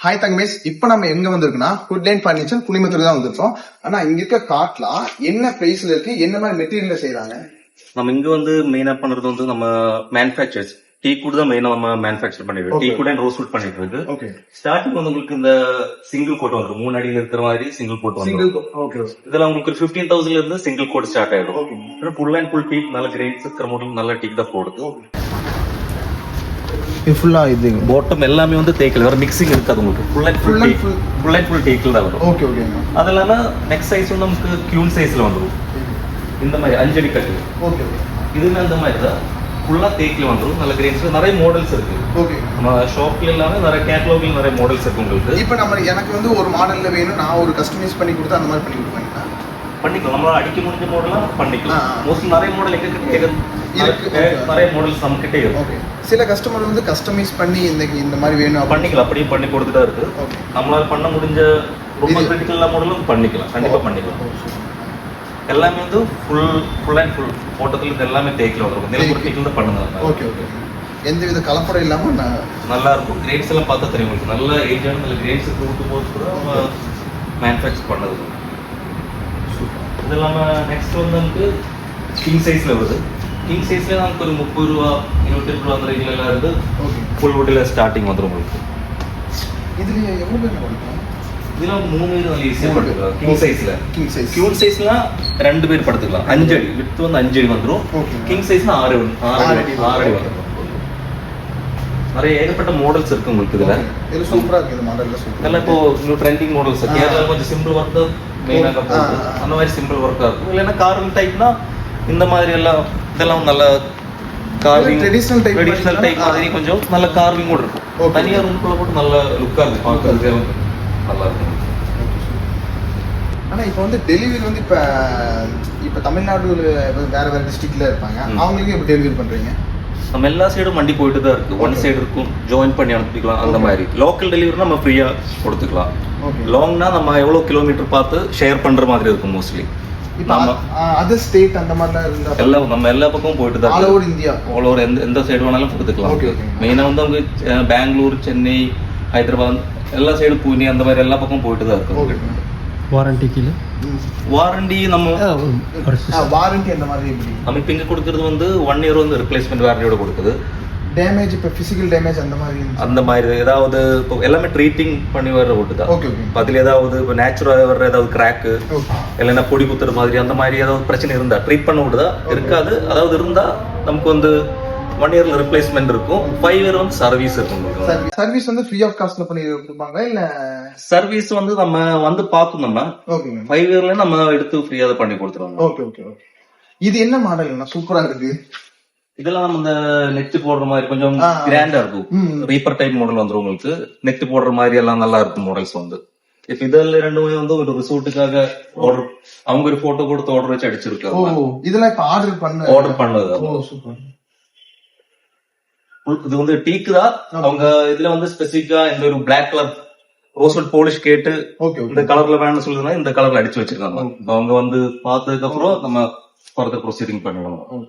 Hi தங்கமேஷ், இப்ப நம்ம எங்க வந்திருக்குன்னா குட்லைன் பர்னிச்சர் புளிமத்தூர் தான் வந்திருக்கோம். ஆனா இங்க இருக்க காட்லாம் என்ன பிரைஸ்ல இருக்கு, என்ன மாதிரி மெட்டீரியல்ல செய்யறாங்க? நம்ம இங்க வந்து மெயினா பண்றது வந்து நம்ம மேனுஃபேக்சர்ஸ் டீ கூட தான் மெயினா நம்ம மேனுஃபேக்சர் பண்ணிட்டு டீ கூட ரோஸ் ஃபுட் பண்ணிட்டு இருக்கு. ஸ்டார்டிங் வந்து உங்களுக்கு இந்த சிங்கிள் கோட் வந்துடும், 3 அடியில் இருக்கிற மாதிரி சிங்கிள் கோட் வந்துடும். இதுல உங்களுக்கு 15,000 இருந்து சிங்கிள் கோட் ஸ்டார்ட் ஆயிடும். ஃபுல் அண்ட் ஃபுல் டீக் நல்ல கிரேட்ஸ் இருக்கிற மாடல் நல்ல டீக் தான் போடுது. ஃபுல்லா இது பாட்டம் எல்லாமே வந்து தேக்கில் வேற மிக்சிங் இருக்காது உங்களுக்கு. ஃபுல் அண்ட் ஃபுல் டேக்கில் தான் வரும். Okay okay. அது இல்லாம நெக்ஸ்ட் சைஸ் வந்து நமக்கு கியூன் சைஸ்ல வந்துடும். இந்த மாதிரி 5 அடி கட்டு. ஓகே. இதுமே அந்த மாதிரி தான் ஃபுல்லா தேக்கில் வந்துடும். நல்ல கிரேன்ஸ்ல நிறைய மாடல்ஸ் இருக்கு. ஓகே. நம்ம ஷாப்ல எல்லாமே நிறைய கேட்டலாக்ல நிறைய மாடல்ஸ் இருக்கு உங்களுக்கு. இப்போ நம்ம எனக்கு வந்து ஒரு மாடல்ல வேணும், நான் ஒரு கஸ்டமைஸ் பண்ணி கொடுத்தா அந்த மாதிரி பண்ணி கொடுப்பேன். பண்ணிக்கலாம், நம்மளால அடிக்க முடிஞ்ச மாடலாம் பண்ணிக்கலாம். மோஸ்ட்லி நிறைய மாடல் நிறைய மாடல்ஸ் நம்ம கிட்டே இருக்கு. சில கஸ்டமர் வந்து கஸ்டமைஸ் பண்ணி இந்த மாதிரி வேணும் பண்ணிக்கலாம், அப்படியே பண்ணி கொடுத்துட்டா இருக்கு. நம்மளால பண்ண முடிஞ்ச ரொம்ப கிரிட்டிக்கல் மாடலும் பண்ணிக்கலாம், கண்டிப்பா பண்ணிக்கலாம். எல்லாமே வந்து ஃபுல் அண்ட் ஃபுல் போட்டத்துல இருந்து எல்லாமே தேக்கில வந்துருக்கும். நிலப்பூர் தேக்கில தான் பண்ணுங்க. Okay okay. எந்த வித கலப்படம் இல்லாம நல்லா இருக்கும். கிரேட்ஸ் எல்லாம் பார்த்தா தெரியும் உங்களுக்கு. நல்ல ஏஜான நல்ல கிரேட்ஸ் கொடுத்து போது கூட நம்ம மேனுஃபேக்சர் பண்ணது. இது இல்லாம நெக்ஸ்ட் வந்து நமக்கு கிங் சைஸ்ல வருது. கிங் சைஸ்ல நமக்கு ஒரு 30 ரூபா 28 ரூபா அந்த ரேஞ்சில எல்லாம் இருந்து ஃபுல் வுட்ல ஸ்டார்டிங் வந்துடும் உங்களுக்கு. இதுல எவ்வளவு பேர் படுக்கலாம்? இதுல 3 பேர் ஈஸியா படுத்துக்கலாம். கிங் சைஸ்ல கியூன் சைஸ்ல 2 பேர் படுத்துக்கலாம். 5 அடி வித் வந்து 5 அடி வந்துரும். கிங் சைஸ்னா 6 அடி வந்துரும். நிறைய ஏகப்பட்ட மாடல்ஸ் இருக்கு உங்களுக்கு. இதுல சூப்பரா இருக்கு. இந்த மாடல்ல சூப்பரா இதெல்லாம் இப்போ நியூ ட்ரெண்டிங் மாடல்ஸ். கேரளால கொஞ்சம் சிம்பிள் ஒர்க் தான் மெயினாக போகுது. அந்த மாதிரி சிம்பிள் ஒர்க்கா இருக்கும். இல்லைன்னா கார்விங் டைப்னா இந்த மாதிரி எல்லாம் இதெல்லாம் நல்ல கார்விங் ட்ரெடிஷனல் டைப் மாதிரி கொஞ்சம் நல்ல கார்விங் கூட இருக்கும். தனியா ரூம்குள்ள போட்டு நல்ல லுக்கா இருக்கும், பார்க்கறதுக்கு நல்லா இருக்கும். ஆனா இப்போ வந்து டெலிவரி வந்து இப்ப தமிழ்நாடுல வேற வேற டிஸ்ட்ரிக்ட்ல இருப்பாங்க, அவங்களுக்கு எப்படி டெலிவரி பண்றீங்க? நம்ம எல்லா சைடும் வண்டி போயிட்டு தான் இருக்கு. ஒன் சைடு இருக்கும், ஜாயின் பண்ணி அனுப்பிக்கலாம். அந்த மாதிரி லோக்கல் டெலிவரி நம்ம ஃப்ரீயா கொடுத்துக்கலாம். லாங்னா நம்ம எவ்வளவு கிலோமீட்டர் பார்த்து ஷேர் பண்ற மாதிரி இருக்கும். மோஸ்ட்லி அதர் ஸ்டேட் அந்த மாதிரிலாம் இருந்தா எல்லாம் நம்ம எல்லா பக்கமும் போயிட்டு தான் all over India, all over எந்த சைடு வேணாலும் கொடுத்துக்கலாம். மெயினா வந்து அவங்க பெங்களூர், சென்னை, ஹைதராபாத் எல்லா சைடு பூனே அந்த மாதிரி எல்லா பக்கமும் போயிட்டு தான் இருக்கும். வாரண்டி நம்ம வாரண்டி அந்த மாதிரி நம்ம இப்ப இங்க கொடுக்கறது வந்து 1 இயர் வந்து ரிப்ளேஸ்மெண்ட் வாரண்டியோட கொடுக்குது. டேமேஜ் இப்ப பிசிக்கல் டேமேஜ் அந்த மாதிரி ஏதாவது இப்போ எல்லாமே ட்ரீட்டிங் பண்ணி வர்ற வுட் தான். அதுல ஏதாவது இப்போ நேச்சுரலா வர்ற ஏதாவது கிராக்கு இல்லைன்னா பொடி குத்துற மாதிரி அந்த மாதிரி ஏதாவது பிரச்சனை இருந்தா ட்ரீட் பண்ண விடுதா இருக்காது. அதாவது இருந்தா நமக்கு வந்து 1 இயர்ல ரிப்ளேஸ்மெண்ட் இருக்கும். 5 இயர் வந்து சர்வீஸ் இருக்கும். சர்வீஸ் வந்து ஃப்ரீ ஆஃப் காஸ்ட்ல பண்ணி கொடுப்பாங்க இல்ல? சர்வீஸ் வந்து நம்ம வந்து பார்க்கணும். நம்ம 5 இயர்ல நம்ம எடுத்து ஃப்ரீயா பண்ணி கொடுத்துருவாங்க. Okay okay. இது என்ன மாடல்? சூப்பரா இருக்கு. இதெல்லாம் நம்ம இந்த நெட் போடுற மாதிரி கொஞ்சம் கிராண்டா இருக்கும். ரீப்பர் டைப் மாடல் வந்துடும் உங்களுக்கு. நெட் போடுற மாதிரி எல்லாம் நல்லா இருக்கும் மாடல்ஸ் வந்து. இப்ப இதுல 2 வந்து ஒரு ரிசோர்ட்டுக்காக ஆர்டர், அவங்க ஒரு போட்டோ கொடுத்து ஆர்டர் வச்சு அடிச்சிருக்காங்க. இதெல்லாம் இப்ப ஆர்டர் பண்ணது. இது வந்து டீக்கு தான். அவங்க இதுல வந்து ஸ்பெசிபிக்கா இந்த ஒரு பிளாக் கலர் ரோஸ்வுட் பாலிஷ் கேட்டு இந்த கலர்ல வேணும்னு சொல்லுதுன்னா இந்த கலர்ல அடிச்சு வச்சிருக்காங்க. அவங்க வந்து பார்த்ததுக்கு அப்புறம் நம்ம ஃபர்தர் ப்ரொசீடிங் பண்ணணும்.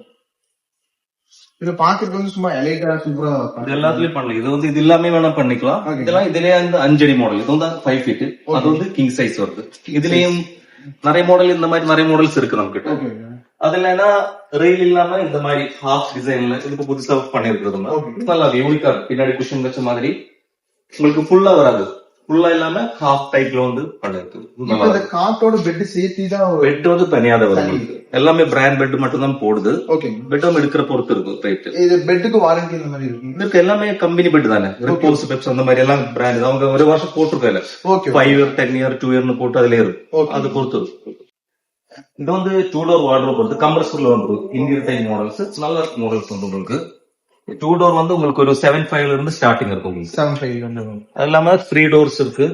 இது பாக்குறது வந்து சும்மா எலைட்டா சூப்பரா இது எல்லாத்துலயும் பண்ணலாம். இது வந்து இது எல்லாமே வேணா பண்ணிக்கலாம். இதெல்லாம் இதுலயே வந்து 5 அடி மாடல். இது வந்து 5 ஃபீட். அது வந்து கிங் சைஸ் வருது. இதுலயும் நிறைய மாடல் இந்த மாதிரி நிறைய மாடல்ஸ் இருக்கு நம்ம கிட்ட. அது இல்லைன்னா ரெயில் இல்லாம இந்த மாதிரி ஹாஃப் டிசைன்ல இதுக்கு புதுசா பண்ணிருக்கிறது நல்லா யூனிக்கா இருக்கு. பின்னாடி குஷன் வச்ச மாதிரி உங்களுக்கு ஃபுல்லா வராது. ஃபுல்லா இல்லாம ஹாஃப் டைப்ல வந்து பண்ணிருக்கு. காட்டோட பெட் சேர்த்தி தான். பெட் வந்து தனியா தான் வரும். எல்லாமே பிராண்ட் பெட் மட்டும் தான் போடுது. பெட் வந்து எடுக்கிற பொறுத்து இருக்கு ரேட். இது பெட்டுக்கு வாரண்டி இந்த மாதிரி இருக்கு. இதுக்கு எல்லாமே கம்பெனி பெட் தானே. ரிப்போர்ஸ் பெப்ஸ் அந்த மாதிரி எல்லாம் பிராண்ட் அவங்க ஒரு வருஷம் போட்டிருக்காங்க. 5 இயர் 10 இயர் 2 இயர்னு போட்டு அதுல இருக்கு. அது பொறுத்து இருக்கு. இது வந்து 2 டோர் வார்ட்ரோப் வருது. கம்ப்ரஸர்ல வந்து இந்தியன் டைப் மாடல்ஸ் நல்ல மாடல்ஸ் வந்து உங்களுக்கு 2 டோர் வந்து உங்களுக்கு ஒரு 7.5 இருந்து ஸ்டார்டிங் இருக்கும். 7.5 அது இல்லாம 3 டோர்ஸ் இருக்கு.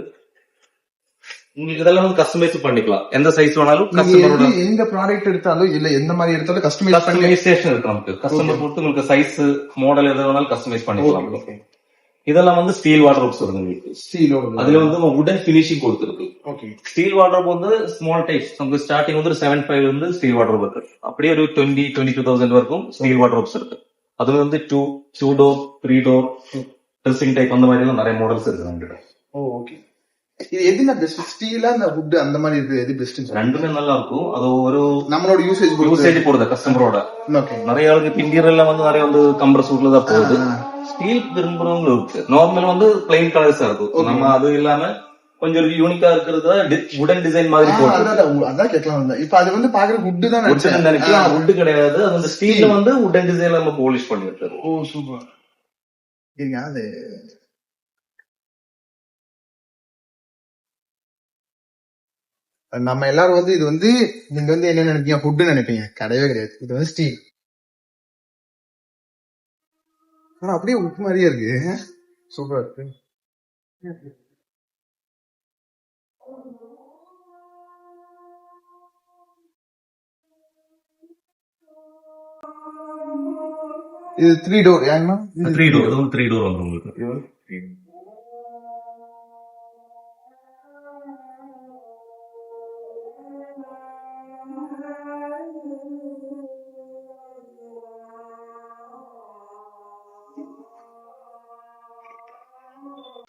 உங்களுக்கு இதெல்லாம் வந்து கஸ்டமைஸ் பண்ணிக்கலாம். எந்த சைஸ் வேணாலும் கஸ்டமரோட எந்த ப்ராடக்ட் எடுத்தாலும் இல்ல எந்த மாதிரி எடுத்தாலும் கஸ்டமைசேஷன் இருக்கு நமக்கு. கஸ்டமர் பொறுத்து உங்களுக்கு சைஸ் மாடல் எது வேணாலும் கஸ்டமைஸ் பண்ணிக்கலாம். இதெல்லாம் வந்து ஸ்டீல் வார்ட்ரோப்ஸ் வருது உங்களுக்கு. அதுல வந்து உடன் பினிஷிங் கொடுத்துருக்கு. ஸ்டீல் வார்ட்ரோப் வந்து ஸ்மால் டைப்ஸ் நமக்கு ஸ்டார்டிங் வந்து 7.5 இருந்து ஸ்டீல் வார்ட்ரோப் இருக்கு. அப்படியே ஒரு 20,000-22,000 வரைக்கும் ஸ்டீல் வார்ட்ரோப்ஸ் இருக்கு. அது வந்து 2 டோர் 3 டோர் ட்ரெஸ்ஸிங் டைப் அந்த மாதிரி எல்லாம் நிறைய மாடல்ஸ் இருக்கு. ஓ ஓகே. இது எதுனா பெஸ்ட், ஸ்டீலா இந்த வுட் அந்த மாதிரி இருக்கு, எது பெஸ்ட்? ரெண்டுமே நல்லா இருக்கும். அது ஒரு நம்மளோட யூசேஜ் போடுது கஸ்டமரோட. ஓகே. நிறைய ஆளுக்கு இந்தியர்ல வந்து நிறைய வந்து கம்ப்ரஸூர்ல தான் போகுது. ஸ்டீல் விரும்புறவங்க இருக்கு. நார்மல் வந்து பிளைன் கலர்ஸா இருக்கும். நம்ம அது இல்லாம கொஞ்சம் யூனிக்கா இருக்கிறது வுடன் டிசைன் மாதிரி போட்டு. அதான் கேட்கலாம். இப்ப அது வந்து பாக்குற வுட் தான் நினைக்கலாம், வுட் கிடையாது. அது வந்து ஸ்டீல்ல வந்து வுடன் டிசைன்ல நம்ம பாலிஷ் பண்ணி விட்டுறோம். ஓ சூப்பர். அது நம்ம எல்லாரும் வந்து இது வந்து நீங்க வந்து என்ன நினைப்பீங்க, ஃபுட் நினைப்பீங்க. கிடையவே கிடையாது, இது வந்து ஸ்டீல். ஆனா அப்படியே உப்பு மாதிரியே இருக்கு. சூப்பரா இருக்கு. இது 3 டோர் ஏன்னா 3 டோர், இது ஒரு 3 டோர் வந்துரும் உங்களுக்கு.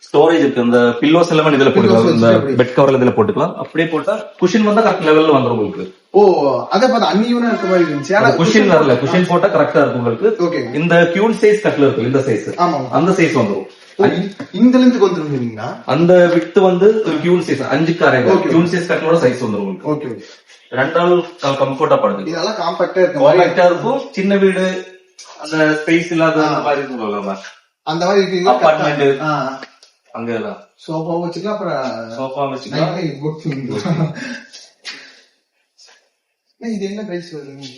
ஸ்டோரேஜ் இருக்கு. இந்த பில்லோஸ் எல்லாம் இதுல போட்டுக்கலாம், இந்த பெட் கவர்ல இதுல போட்டுக்கலாம். அப்படியே போட்டா குஷன் வந்து கரெக்ட் லெவல்ல வந்துரும் உங்களுக்கு. ஓ அத பார்த்தா அன்னியூனா இருக்க மாதிரி இருந்துச்சு. ஆனா குஷன் வரல, குஷன் போட்டா கரெக்டா இருக்கும் உங்களுக்கு. ஓகே. இந்த கியூன் சைஸ் கட்ல இருக்கு, இந்த சைஸ். ஆமா, அந்த சைஸ் வந்துரும். இந்த லென்த்துக்கு வந்துருந்தீங்களா? அந்த விட்த் வந்து ஒரு கியூன் சைஸ் 5க்கு 6 கியூன் சைஸ் கட்லோட சைஸ் வந்துரும் உங்களுக்கு. ஓகே. ரெண்டாள் கம்ஃபர்ட்டா படுது. இதெல்லாம் காம்பாக்டா இருக்கு, காம்பாக்டா இருக்கும். சின்ன வீடு, அந்த ஸ்பேஸ் இல்லாத அந்த மாதிரி சொல்லலாமா, அந்த மாதிரி இருக்கீங்க. அபார்ட்மெண்ட் அங்க சோஃபா வச்சுக்கலாம், அப்புறம் சோஃபா வச்சுக்கலாம். இது என்ன பிரைஸ் வருது?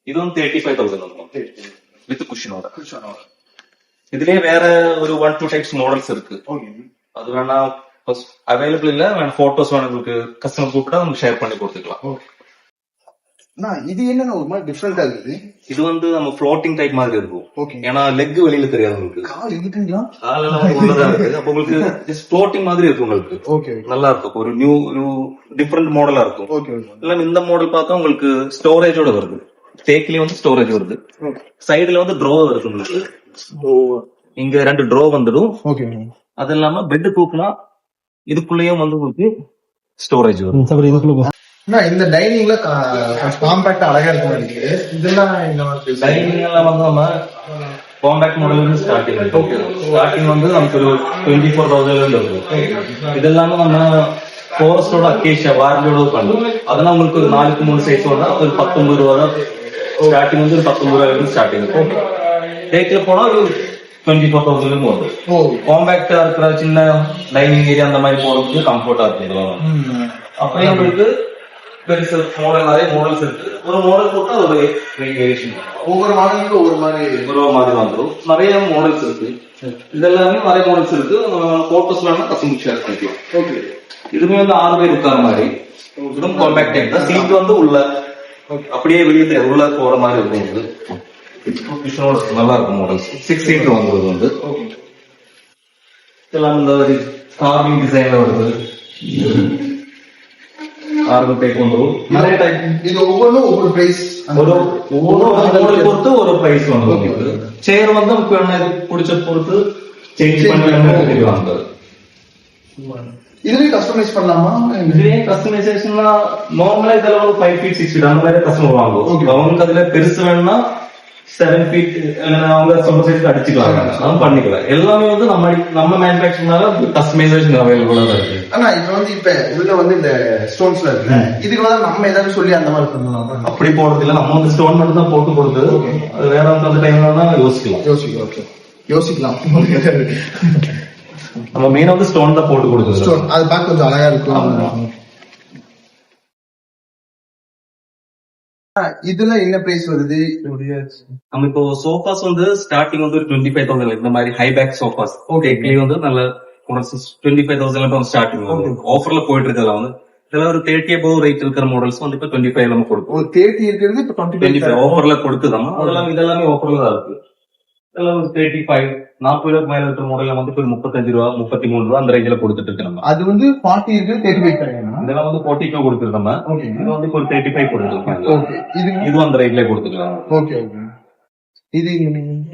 இது வந்து 35,000 வித் குஷனோட. இதுலயே வேற ஒரு 1-2 டைப்ஸ் மாடல்ஸ் இருக்கு. அது வேணா அவைலபிள் இல்ல, வேணா போட்டோஸ் வேணா உங்களுக்கு கஸ்டமர் கூப்பிட்டா நம்ம ஷேர் பண்ணி கொடுத்துக்கலாம். இது என்ன ஒரு மாதிரி டிஃபரெண்டா இருக்குது. இது வந்து நம்ம ஃப்ளோட்டிங் டைப் மாதிரி இருக்கும். ஏன்னா லெக் வெளியில தெரியாது உங்களுக்கு, காலெல்லாம் உள்ளதா இருக்கு. அப்ப உங்களுக்கு ஜஸ்ட் ஃப்ளோட்டிங் மாதிரி இருக்கும் உங்களுக்கு. நல்லா இருக்கும், ஒரு நியூ டிஃபரெண்ட் மாடலா இருக்கும். இல்ல இந்த மாடல் பார்த்தா உங்களுக்கு ஸ்டோரேஜோட வருது. தேக்கிலயே வந்து ஸ்டோரேஜ் வருது. சைடுல வந்து ட்ரோ வருது உங்களுக்கு. இங்க 2 ட்ரோ வந்துடும். அது இல்லாம பெட் தூக்குனா இதுக்குள்ளேயும் வந்து உங்களுக்கு ஸ்டோரேஜ் வரும். இந்த டைனிங்ல காம்பாக்ட் அழகா இருக்கு. இதெல்லாம் டைனிங் எல்லாம் வந்து நம்ம காம்பாக்ட் மாடல் ஸ்டார்டிங் வந்து நமக்கு ஒரு 24,000 இருக்கு. இதெல்லாம நம்ம ஃபாரஸ்டோட அக்கேஷியா வாரண்டியோட பண்ணுவோம். அதெல்லாம் உங்களுக்கு ஒரு 4x3 சைஸ் வந்தா ஒரு 19 ரூபா தான் ஸ்டார்டிங், வந்து ஒரு 19 ரூபாய் ஸ்டார்டிங். டேக்ல போனா ஒரு 24,000 வரும். காம்பாக்டா இருக்கிற சின்ன டைனிங் ஏரியா அந்த மாதிரி போறதுக்கு கம்ஃபர்டா இருக்கு. அப்படியே உங்களுக்கு பெருசு மாடல் நிறைய மாடல்ஸ் இருக்கு. ஒரு மாடல் போட்டா ஒரு வேரியேஷன், ஒவ்வொரு மாடலுக்கு ஒவ்வொரு மாதிரி வந்துடும். நிறைய மாடல்ஸ் இருக்கு. இதெல்லாமே நிறைய மாடல்ஸ் இருக்கு. போட்டோஸ் வேணா கஸ்டமர் ஷேர் பண்ணிக்கலாம். இதுமே வந்து 6 பேர் உட்கார மாதிரி. இதுவும் காம்பாக்ட் டைப் தான். சீட் வந்து உள்ள அப்படியே வெளியே உள்ள போற மாதிரி இருக்கும். நல்லா இருக்கும் மாடல்ஸ். 6 சீட் வந்துருது வந்து. இதெல்லாம் இந்த கார்விங் டிசைன்ல வருது. நிறைய டைப். இது ஒவ்வொன்றும் ஒவ்வொரு பிரைஸ், ஒவ்வொரு பொறுத்து ஒரு பிரைஸ் வந்து. சேர் வந்து நமக்கு பிடிச்ச பொறுத்து சேஞ்ச் பண்ணி வாங்க. இதுலயே கஸ்டமைஸ் பண்ணலாமா? இதுலயே கஸ்டமைசேஷன்னா நார்மலா இதெல்லாம் ஒரு 5 feet 6 feet அந்த மாதிரி கஸ்டமர் வாங்குவோம். அவங்களுக்கு அதுல பெருசு வேணும்னா 7 feet அவங்க சொந்த சைஸ்க்கு அடிச்சுக்கலாம், நம்ம பண்ணிக்கலாம். எல்லாமே வந்து நம்ம மேனுஃபேக்சர்னால கஸ்டமைசேஷன் அவைலபிளா தான் இருக்கு. ஆனா இது வந்து இப்ப உள்ள வந்து இந்த ஸ்டோன்ஸ்ல இருக்கு, இதுக்கு வந்து நம்ம ஏதாவது சொல்லி அந்த மாதிரி பண்ணலாம். அப்படி போடுறது இல்ல, நம்ம வந்து ஸ்டோன் மட்டும் தான் போட்டு கொடுத்து அது வேற அந்த டைம்ல தான் யோசிக்கலாம். நம்ம மெயினா வந்து ஸ்டோன் தான் போட்டு கொடுக்குறது. அது பார்க்க கொஞ்சம் அழகா இருக்கும். இதுல என்ன பிரைஸ் வருது? நம்ம இப்போ சோஃபாஸ் வந்து ஸ்டார்டிங் வந்து ஒரு 25,000 இந்த மாதிரி ஹை பேக் சோஃபாஸ் வந்து நல்ல 25,000 ஸ்டார்டிங் ஆஃபர்ல போயிட்டு இருக்கு. வந்து இதெல்லாம் ஒரு 30 above ரேட் இருக்கிற மாடல்ஸ் வந்து இப்ப 25 நம்ம கொடுக்கும். 30 இருக்கிறது இப்ப 25 ஆஃபர்ல கொடுக்குதாமா. அதெல்லாம் இதெல்லாமே ஆஃபர்ல தான் இருக்கு. இதெல்லாம் 35 40 மேல இருக்கிற மாடல்ல வந்து 35 ரூபா 33 ரூபா அந்த ரேஞ்சில கொடுத்துட்டு இருக்கு. நம்ம அது வந்து 40 இருக்கு 35 இதெல்லாம் வந்து 40 கொடுக்குறது. நம்ம இது வந்து ஒரு 35 கொடுத்துருக்கோம். இது அந்த ரேட்ல கொடுத்துக்கலாம். இது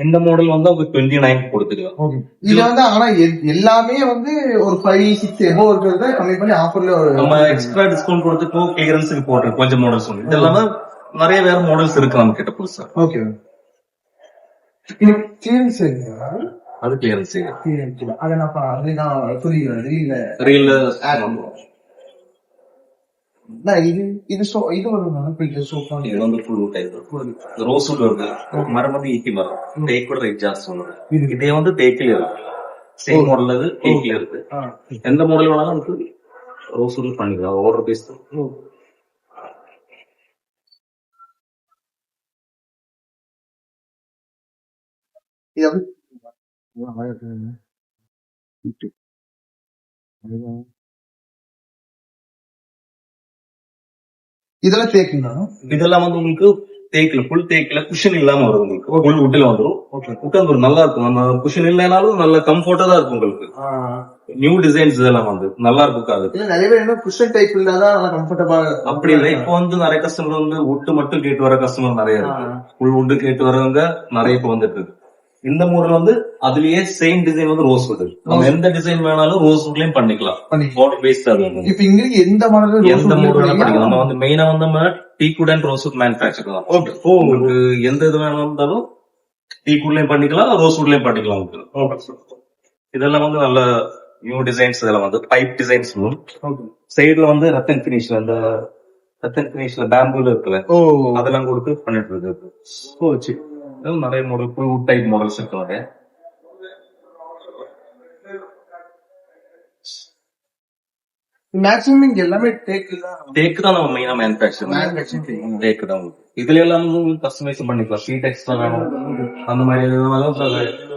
இந்த மாடல் வந்து அவங்க 29 கொடுத்துக்கலாம். இது வந்து ஆனா எல்லாமே வந்து ஒரு 5-6 எபோ இருக்கிறத கம்மி பண்ணி ஆஃபர்ல நம்ம எக்ஸ்ட்ரா டிஸ்கவுண்ட் கொடுத்து கிளியரன்ஸுக்கு போடுறோம் கொஞ்சம் மாடல்ஸ் வந்து. இது இல்லாம நிறைய வேற மாடல்ஸ் இருக்கு நம்ம கிட்ட புதுசா. ஓகே இது கிளியரன்ஸ் அது கிளியரன்ஸ் அதை நான் சொல்லிக்கிறேன் ரீல்ல இது இது இது ஒரு சோஃபா இது வந்து ஃபுல் டைப் ரோஸ் வுட் வருது. மரம் வந்து ஈட்டி மரம் டேக் கூட ரேட் ஜாஸ்தி சொல்லுது. இதே வந்து டேக்கில் இருக்கு. சேம் மாடல் அது டேக்கில் இருக்கு. எந்த மாடல் வேணாலும் நமக்கு ரோஸ் வுட் பண்ணிக்கலாம். ஆர்டர் பேஸ் இதெல்லாம் தேக்குங்களா? இதெல்லாம் வந்து உங்களுக்கு தேக்கில ஃபுல் தேக்கில குஷன் இல்லாம வரும். உங்களுக்கு ஃபுல் வுட்ல வந்துடும். உட்காந்து நல்லா இருக்கும். நம்ம குஷன் இல்லைனாலும் நல்ல கம்ஃபர்டா தான் இருக்கும் உங்களுக்கு. நியூ டிசைன்ஸ் இதெல்லாம் வந்து நல்லா இருக்கும். நிறைய பேர் என்ன குஷன் டைப் இல்லாதான் நல்லா கம்ஃபர்டபா அப்படி இல்லை. இப்போ வந்து நிறைய கஸ்டமர் வந்து வுட் மட்டும் கேட்டு வர கஸ்டமர் நிறைய இருக்கு. ஃபுல் வுட் கேட்டு வரவங்க நிறைய இப்போ வந்துட்டு இருக்கு. இந்த மாடல் வந்து அதுலயே சேம் டிசைன் வந்து ரோஸ் வுட். நம்ம எந்த டிசைன் வேணாலும் ரோஸ் வுட்லயும் பண்ணிக்கலாம். மாடல் பேஸ்ட் அது. இப்ப இங்க எந்த மாடல் எந்த மாடல் பண்ணிக்கலாம். நம்ம வந்து மெயினா வந்து நம்ம teakwood and rose would manufacture தான். உங்களுக்கு எந்த இது வேணாலும் டீக்வுட்லயும் பண்ணிக்கலாம், ரோஸ் வுட்லயும் பண்ணிக்கலாம். இதெல்லாம் வந்து நல்ல நியூ டிசைன்ஸ். இதெல்லாம் வந்து பைப் டிசைன்ஸ். சைடுல வந்து ரத்தன் பினிஷ்ல அந்த ரத்தன் பினிஷ்ல பேம்பூல இருக்குல்ல, அதெல்லாம் கொடுத்து பண்ணிட்டு இருக்கு. நிறைய மாடல் வுட் டைப் மாடல்ஸ் இருக்காங்க. மேக்ஸிமம் இங்க எல்லாமே டேக் தான் நம்ம மெயினா மேனுஃபேக்சர் டேக் தான். இதுல எல்லாம் கஸ்டமைஸ் பண்ணிக்கலாம். சீட் எக்ஸ்ட்ரா வேணும் அந்த மாதிரி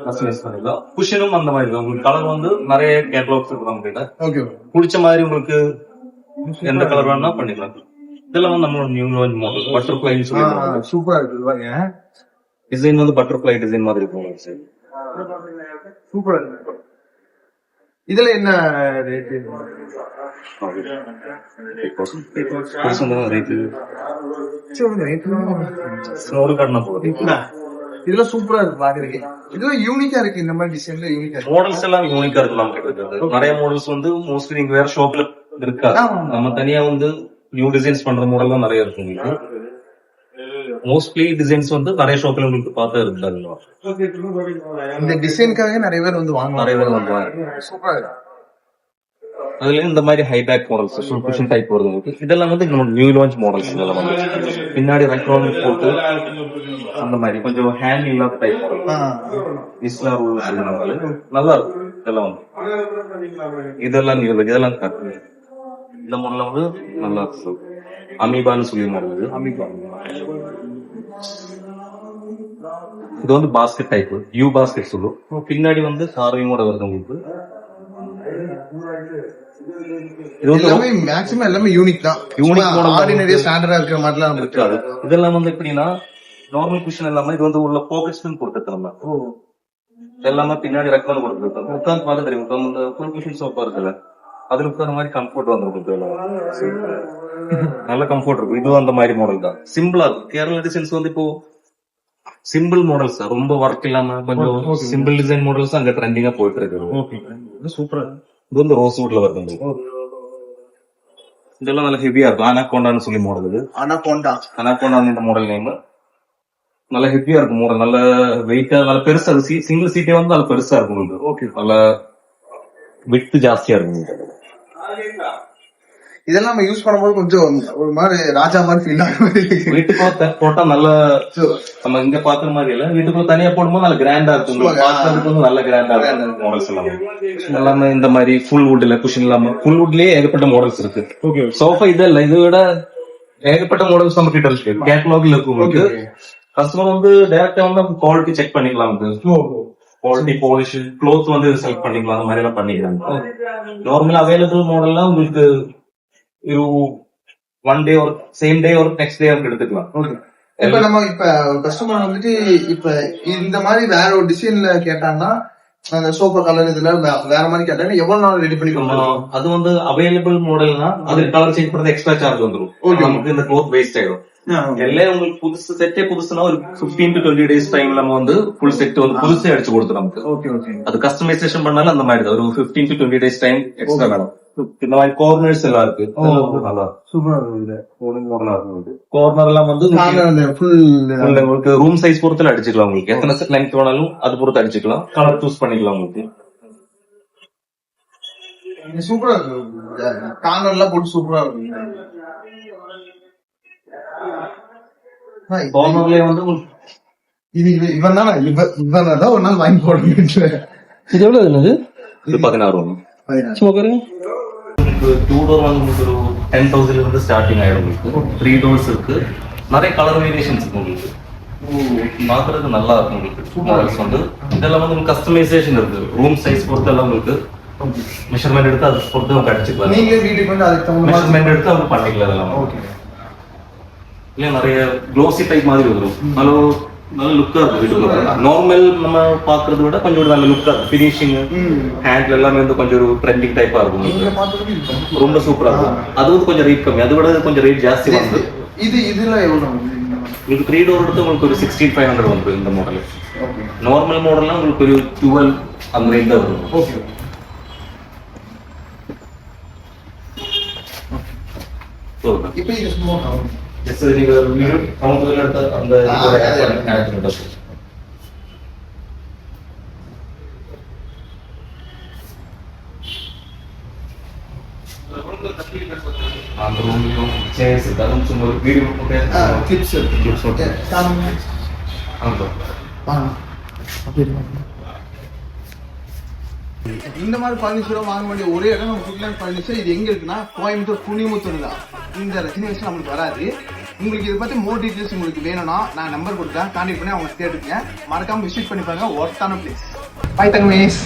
கஸ்டமைஸ் பண்ணிக்கலாம். குஷனும் அந்த மாதிரி தான். உங்களுக்கு கலர் வந்து நிறைய கேட்டலாக்ஸ் இருக்கு நம்ம கிட்ட. பிடிச்ச மாதிரி உங்களுக்கு எந்த கலர் வேணும்னா பண்ணிக்கலாம். இதெல்லாம் வந்து நம்மளோட நியூ மாடல் பட்டர்ஃபிளை சூப்பரா இருக்கு. டிசைன் வந்து பட்டர்ஃபிளை டிசைன் மாதிரி இருக்கும். சூப்பரா இருக்கு. இதுல என்ன ரேட்? இதெல்லாம் சூப்பரா இருக்கு பாக்குறதுக்கு. இதெல்லாம் யூனிக்கா இருக்கு. இந்த மாதிரி டிசைன்ல யூனிக்கா மாடல்ஸ் எல்லாம் யூனிக்கா இருக்கு நம்ம கிட்ட. நிறைய மாடல்ஸ் வந்து மோஸ்ட்லி நீங்க வேற ஷாப்ல இருக்கா. நம்ம தனியா வந்து நியூ டிசைன்ஸ் பண்ற மாடல் தான் நிறைய இருக்கு. உங்களுக்கு மோஸ்ட்லி டிசைன்ஸ் வந்து நிறைய ஷாப்ல உங்களுக்கு பார்த்தா இருக்காது. இந்த டிசைனுக்காக நிறைய பேர் வந்து வாங்குவாங்க. நிறைய பேர் வாங்குவாங்க. சூப்பரா இருக்கு. அதுல இந்த மாதிரி high back models cushion type வருது உங்களுக்கு. இதெல்லாம் வந்து நியூ லான்ச் மாடல்ஸ். இதெல்லாம் வந்து பின்னாடி ரெக்ரோன் போட்டு அந்த மாதிரி கொஞ்சம் ஹேண்ட் இல்லாத டைப் நல்லா இருக்கும். இதெல்லாம் வந்து இதெல்லாம் கட்டு. இந்த மாடல் வந்து நல்லா இருக்கும். அமீபான்னு சொல்லி மாடல். அமீபா இது வந்து பாஸ்கெட் டைப். யூ பாஸ்கெட் சொல்லும். பின்னாடி வந்து கார்விங்கோட வருது உங்களுக்கு. இது வந்து மேக்ஸிமம் எல்லாமே யூனிக் தான். யூனிக் மாடல் ஆர்டினரி ஸ்டாண்டர்டா இருக்கிற மாதிரிலாம் இருக்காது. இதெல்லாம் வந்து எப்படின்னா நார்மல் குஷன் இல்லாம இது வந்து உள்ள போக்கெட்ஸ்னு கொடுத்துருக்காங்க. எல்லாமே பின்னாடி ரெக்கமெண்ட் கொடுத்துருக்காங்க. உட்காந்து பார்த்து தெரியும். இந்த ஃபுல் குஷன் சோஃபா இருக்குல்ல, அதுல உட்கார மாதிரி கம்ஃபர்ட் வந்துருக்கும். நல்ல கம்ஃபர்ட் இருக்கும். இதுவும் அந்த மாதிரி மாடல் தான். சிம்பிளா இருக்கும். கேரளா டிசைன்ஸ் வந்து இப்போ சிம்பிள் மாடல்ஸ் தான். ரொம்ப ஒர்க் இல்லாம கொஞ்சம் சிம்பிள் டிசைன் மாடல்ஸ் அங்க ட்ரெண்டிங்கா போயிட்டு இருக்கு. சூப்பரா. இது வந்து ரோஸ் வுட்ல வருது. இதெல்லாம் நல்ல ஹெவியா இருக்கும். அனாகோண்டான்னு சொல்லி மாடல். இது அனாகோண்டா இந்த மாடல் நேம். நல்ல ஹெவியா இருக்கும் மாடல். நல்ல வெயிட்டா நல்ல பெருசா இருக்கும். சிங்கிள் சீட்டே வந்து நல்ல பெருசா இருக்கும் உங்களுக்கு. ஓகே, நல்ல விட்டு ஜாஸ்தியா இருக்கும். இதெல்லாம் நம்ம யூஸ் பண்ணும்போது கொஞ்சம் ஒரு மாதிரி ராஜா மாதிரி ஃபீல் ஆகும். வீட்டுக்குள்ள போட்டா நல்ல நம்ம இங்க பாக்குற மாதிரி இல்ல. வீட்டுக்குள்ள தனியா போடும்போது நல்ல கிராண்டா இருக்கும். பாக்குறதுக்கு வந்து நல்ல கிராண்டா இருக்கும் மாடல்ஸ் எல்லாமே. இந்த மாதிரி ஃபுல் வுட்ல குஷன் இல்லாம ஃபுல் வுட்லயே ஏகப்பட்ட மாடல்ஸ் இருக்கு. சோஃபா இது இல்ல, இதை விட ஏகப்பட்ட மாடல்ஸ் நம்ம கிட்ட இருக்கு. கேட்டலாக்ல இருக்கும். உங்களுக்கு கஸ்டமர் வந்து டைரக்டா வந்து குவாலிட்டி செக் பண்ணிக்கலாம். குவாலிட்டி பாலிஷ் க்ளோத் வந்து செலக்ட் பண்ணிக்கலாம். அந்த மாதிரி எல்லாம் பண்ணிக்கிறாங்க. நார்மலா அவைலபிள் மாடல்லாம் உங்களுக்கு ஒன் டே ஒரு சேம் டே ஒரு நெக்ஸ்ட் டே எடுத்துக்கலாம். இப்ப நம்ம இப்ப கஸ்டமர் வந்துட்டு இப்ப இந்த மாதிரி வேற ஒரு டிசைன்ல கேட்டாங்கன்னா அந்த சோஃபா கலர் இதுல வேற மாதிரி கேட்டாங்கன்னா எவ்வளவு நாள் ரெடி பண்ணி கொடுக்கலாம்? அது வந்து அவைலபிள் மாடல்னா அது கலர் சேஞ்ச் பண்றது எக்ஸ்ட்ரா சார்ஜ் வந்துடும். நமக்கு இந்த க்ளோத் வேஸ்ட் ஆயிடும். எல்லாம் உங்களுக்கு புதுசு செட்டே புதுசுனா ஒரு 15 to 20 days டைம்ல நம்ம வந்து ஃபுல் செட் வந்து புதுசே அடிச்சு கொடுத்து நமக்கு. Okay okay. அது கஸ்டமைசேஷன் பண்ணாலும் அந்த மாதிரி தான். ஒரு 15 to 20 days டைம் எக்ஸ்ட்ரா வேணும். இந்த மாதிரி கார்னர்ஸ் எல்லாம் இருக்கு. நல்லா சூப்பரா இருக்கு. கார்னர் இருக்கு. கார்னர் எல்லாம் வந்து ஃபுல் உங்களுக்கு ரூம் சைஸ் பொறுத்துல அடிச்சுக்கலாம். உங்களுக்கு எத்தனை லெங்த் வேணாலும் அது பொறுத்து அடிச்சுக்கலாம். கலர் சூஸ் பண்ணிக்கலாம் உங்களுக்கு. சூப்பரா இருக்கு. கார்னர்லாம் போட்டு சூப்பரா இருக்கு. கார்னர்லயே வந்து இது இவன் தான் ஒரு நாள் வாங்கி போடணும். இது எவ்வளவு என்னது? இது 16 வரும். சும்மா பாருங்க. உங்களுக்கு 2 door வந்து உங்களுக்கு ஒரு 10,000 இருந்து ஸ்டார்டிங் ஆயிடும். உங்களுக்கு 3 doors இருக்கு. நிறைய கலர் வேரியேஷன்ஸ் இருக்கு உங்களுக்கு. பாக்குறதுக்கு நல்லா இருக்கும் உங்களுக்கு. வந்து இதெல்லாம் வந்து உங்களுக்கு கஸ்டமைசேஷன் இருக்கு. ரூம் சைஸ் பொறுத்து எல்லாம் உங்களுக்கு மெஷர்மெண்ட் எடுத்து அதை பொறுத்து அவங்க அடிச்சுக்கலாம். நீங்க வீட்டுக்கு வந்து அதுக்கு தகுந்த மெஷர்மெண்ட் எடுத்து அவங்க பண்ணிக்கலாம். இதெல்லாம் ஓகே. இல்ல நிறைய க்ளோசி டைப் மாதிரி வரும். நல்ல லுக்கா இருக்கு வீட்டுக்குள்ள. நார்மல் நம்ம பாக்குறத விட கொஞ்சம் நல்ல லுக்கா இருக்கு. ஃபினிஷிங் ஹேண்ட்ல எல்லாமே வந்து கொஞ்சம் ஒரு ட்ரெண்டிங் டைப்பா இருக்கும். ரொம்ப சூப்பரா இருக்கும். அது வந்து கொஞ்சம் ரேட் கம்மி. அதை விட கொஞ்சம் ரேட் ஜாஸ்தி வந்து. இதுல எவ்வளவு? உங்களுக்கு 3 door எடுத்து உங்களுக்கு ஒரு 16,500 வந்துடும் இந்த மாடல். நார்மல் மாடல்லாம் உங்களுக்கு ஒரு 12 அந்த ரேட் தான் வரும். ஓகே. இப்போ இது சும்மா நீங்க கவுண்டர்ல எடுத்த அந்த அந்த ரூம்லயும் சேர்ஸ் இருக்கு. அதுவும் சும்மா ஒரு வீடியோ கிளிப்ஸ் போட்டு இந்த மாதிரி பர்னிச்சரும் வாங்க வேண்டிய ஒரே இடம் நம்ம ஃபுட்லேண்ட் பர்னிச்சர். இது எங்க இருக்குன்னா கோயம்புத்தூர் புனிமுத்தூர் தான். இந்த ரஜினி வச்சு நம்மளுக்கு வராது. உங்களுக்கு இதை பத்தி மோர் டீட்டெயில்ஸ் உங்களுக்கு வேணும்னா நான் நம்பர் கொடுத்தேன், கான்டாக்ட் பண்ணி அவங்க கேட்டுக்கங்க. மறக்காம விசிட் பண்ணி பாருங்க. ஒர்த்தான பிளேஸ். பை தங்கமேஷ்.